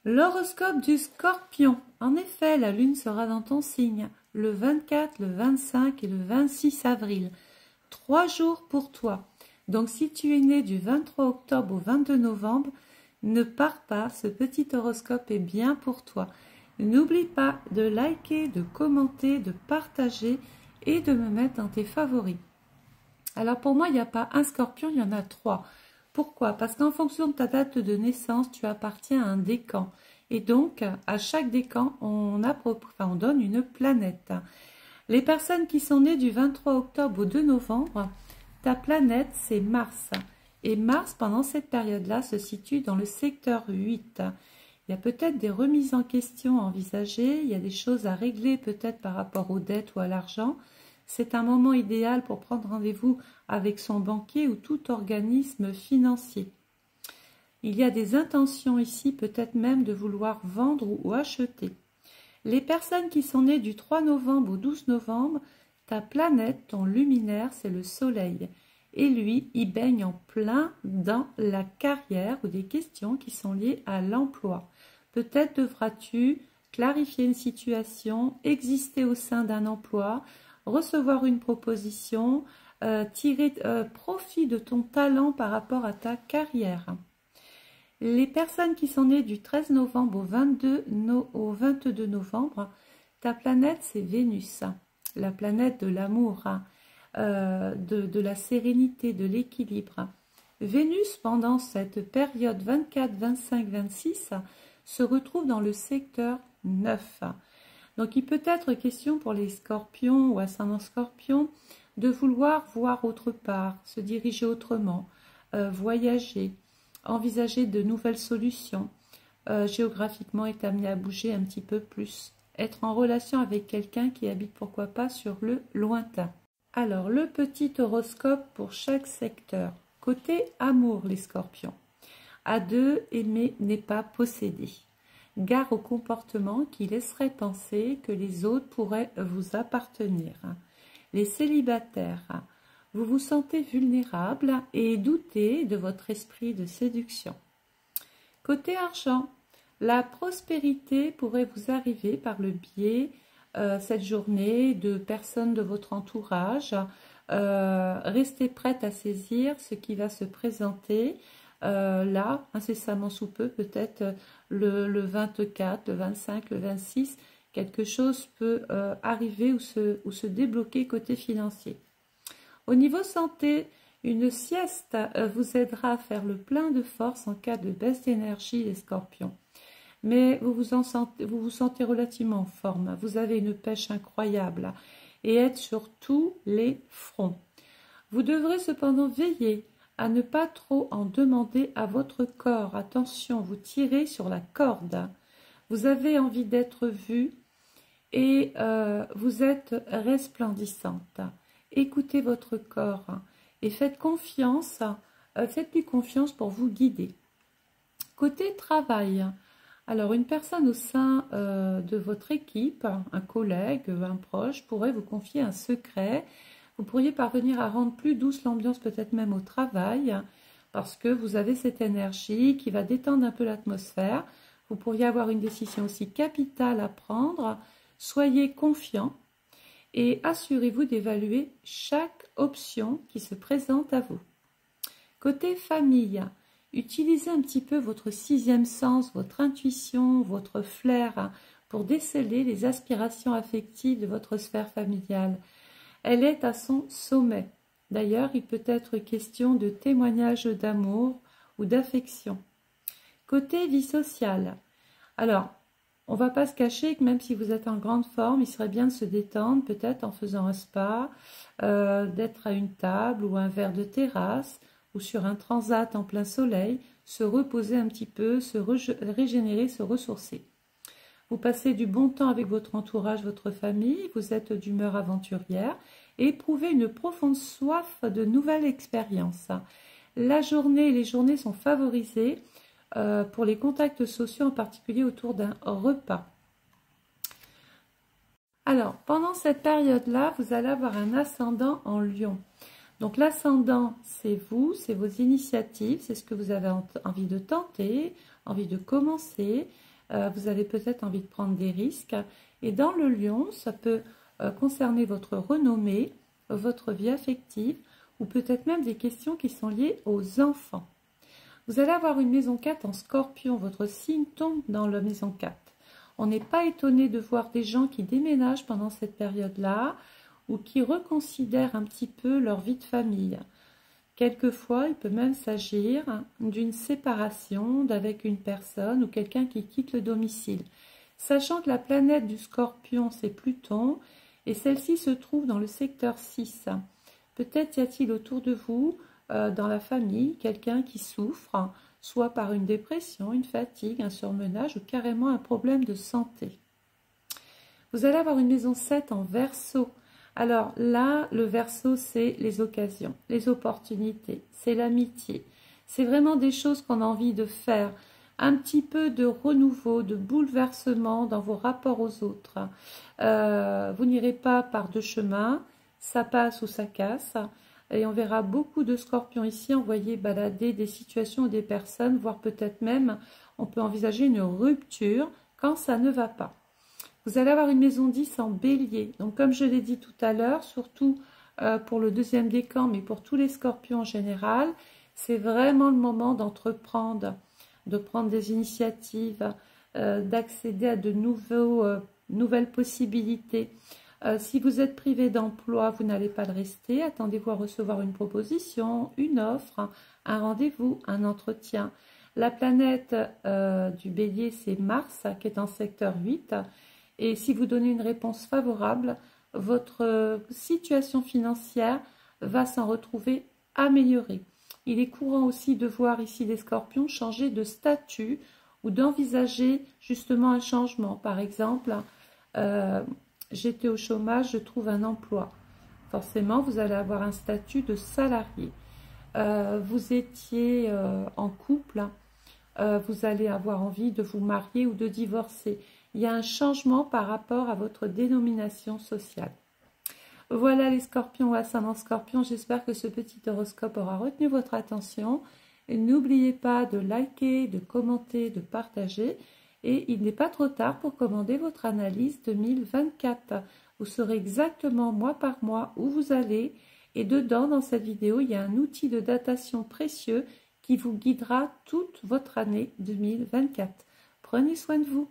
L'horoscope du Scorpion. En effet, la lune sera dans ton signe le 24, le 25 et le 26 avril. 3 jours pour toi. Donc si tu es né du 23 octobre au 22 novembre, ne pars pas, ce petit horoscope est bien pour toi. N'oublie pas de liker, de commenter, de partager et de me mettre dans tes favoris. Alors pour moi, il n'y a pas un scorpion, il y en a 3. Pourquoi? Parce qu'en fonction de ta date de naissance, tu appartiens à un décan. Et donc, à chaque décan, on donne une planète. Les personnes qui sont nées du 23 octobre au 2 novembre, ta planète, c'est Mars. Et Mars, pendant cette période-là, se situe dans le secteur 8. Il y a peut-être des remises en question à envisager, il y a des choses à régler peut-être par rapport aux dettes ou à l'argent. C'est un moment idéal pour prendre rendez-vous avec son banquier ou tout organisme financier. Il y a des intentions ici, peut-être même de vouloir vendre ou acheter. Les personnes qui sont nées du 3 novembre au 12 novembre, ta planète, ton luminaire, c'est le soleil. Et lui, il baigne en plein dans la carrière ou des questions qui sont liées à l'emploi. Peut-être devras-tu clarifier une situation, exister au sein d'un emploi, recevoir une proposition, tirer profit de ton talent par rapport à ta carrière. Les personnes qui sont nées du 13 novembre au 22 novembre, ta planète c'est Vénus, la planète de l'amour, de la sérénité, de l'équilibre. Vénus, pendant cette période 24, 25, 26, se retrouve dans le secteur 9. Donc, il peut être question pour les scorpions ou ascendants scorpions de vouloir voir autre part, se diriger autrement, voyager, envisager de nouvelles solutions, géographiquement être amené à bouger un petit peu plus, être en relation avec quelqu'un qui habite pourquoi pas sur le lointain. Alors, le petit horoscope pour chaque secteur. Côté amour, les scorpions. À deux, aimer n'est pas posséder. Gare au comportement qui laisserait penser que les autres pourraient vous appartenir. Les célibataires, vous vous sentez vulnérable et doutez de votre esprit de séduction. Côté argent, la prospérité pourrait vous arriver par le biais cette journée de personnes de votre entourage. Restez prête à saisir ce qui va se présenter. Là, incessamment sous peu, peut-être le 24, le 25, le 26, quelque chose peut arriver ou se débloquer côté financier. Au niveau santé, une sieste vous aidera à faire le plein de force en cas de baisse d'énergie, les scorpions. Mais vous vous sentez relativement en forme, vous avez une pêche incroyable et êtes sur tous les fronts. Vous devrez cependant veiller à ne pas trop en demander à votre corps. Attention, vous tirez sur la corde. Vous avez envie d'être vue et vous êtes resplendissante. Écoutez votre corps et faites confiance, faites-lui confiance pour vous guider. Côté travail, alors une personne au sein de votre équipe, un collègue, un proche, pourrait vous confier un secret. Vous pourriez parvenir à rendre plus douce l'ambiance, peut-être même au travail, parce que vous avez cette énergie qui va détendre un peu l'atmosphère. Vous pourriez avoir une décision aussi capitale à prendre. Soyez confiant et assurez-vous d'évaluer chaque option qui se présente à vous. Côté famille, utilisez un petit peu votre sixième sens, votre intuition, votre flair pour déceler les aspirations affectives de votre sphère familiale. Elle est à son sommet. D'ailleurs, il peut être question de témoignage d'amour ou d'affection. Côté vie sociale, alors, on ne va pas se cacher que même si vous êtes en grande forme, il serait bien de se détendre, peut-être en faisant un spa, d'être à une table ou un verre de terrasse ou sur un transat en plein soleil, se reposer un petit peu, se régénérer, se ressourcer. Vous passez du bon temps avec votre entourage, votre famille, vous êtes d'humeur aventurière et éprouvez une profonde soif de nouvelles expériences. La journée, les journées sont favorisées pour les contacts sociaux, en particulier autour d'un repas. Alors, pendant cette période-là, vous allez avoir un ascendant en Lion. Donc l'ascendant, c'est vous, c'est vos initiatives, c'est ce que vous avez envie de tenter, envie de commencer. Vous avez peut-être envie de prendre des risques. Et dans le lion, ça peut concerner votre renommée, votre vie affective ou peut-être même des questions qui sont liées aux enfants. Vous allez avoir une maison 4 en scorpion, votre signe tombe dans la maison 4. On n'est pas étonné de voir des gens qui déménagent pendant cette période-là ou qui reconsidèrent un petit peu leur vie de famille. Quelquefois, il peut même s'agir d'une séparation d'avec une personne ou quelqu'un qui quitte le domicile. Sachant que la planète du Scorpion, c'est Pluton, et celle-ci se trouve dans le secteur 6. Peut-être y a-t-il autour de vous, dans la famille, quelqu'un qui souffre, soit par une dépression, une fatigue, un surmenage ou carrément un problème de santé. Vous allez avoir une maison 7 en Verseau. Alors là, le Verseau, c'est les occasions, les opportunités, c'est l'amitié. C'est vraiment des choses qu'on a envie de faire. Un petit peu de renouveau, de bouleversement dans vos rapports aux autres. Vous n'irez pas par deux chemins, ça passe ou ça casse. Et on verra beaucoup de scorpions ici envoyer balader des situations ou des personnes, voire peut-être même, on peut envisager une rupture quand ça ne va pas. Vous allez avoir une maison 10 en bélier. Donc comme je l'ai dit tout à l'heure, surtout pour le deuxième décan, mais pour tous les scorpions en général, c'est vraiment le moment d'entreprendre, de prendre des initiatives, d'accéder à de nouvelles possibilités. Si vous êtes privé d'emploi, vous n'allez pas le rester. Attendez-vous à recevoir une proposition, une offre, un rendez-vous, un entretien. La planète du bélier, c'est Mars, qui est en secteur 8. Et si vous donnez une réponse favorable, votre situation financière va s'en retrouver améliorée. Il est courant aussi de voir ici les scorpions changer de statut ou d'envisager justement un changement. Par exemple, j'étais au chômage, je trouve un emploi. Forcément, vous allez avoir un statut de salarié. Vous étiez en couple, vous allez avoir envie de vous marier ou de divorcer. Il y a un changement par rapport à votre dénomination sociale. Voilà les scorpions ou ascendant scorpion, j'espère que ce petit horoscope aura retenu votre attention. N'oubliez pas de liker, de commenter, de partager. Et il n'est pas trop tard pour commander votre analyse 2024. Vous saurez exactement mois par mois où vous allez. Et dedans, dans cette vidéo, il y a un outil de datation précieux qui vous guidera toute votre année 2024. Prenez soin de vous.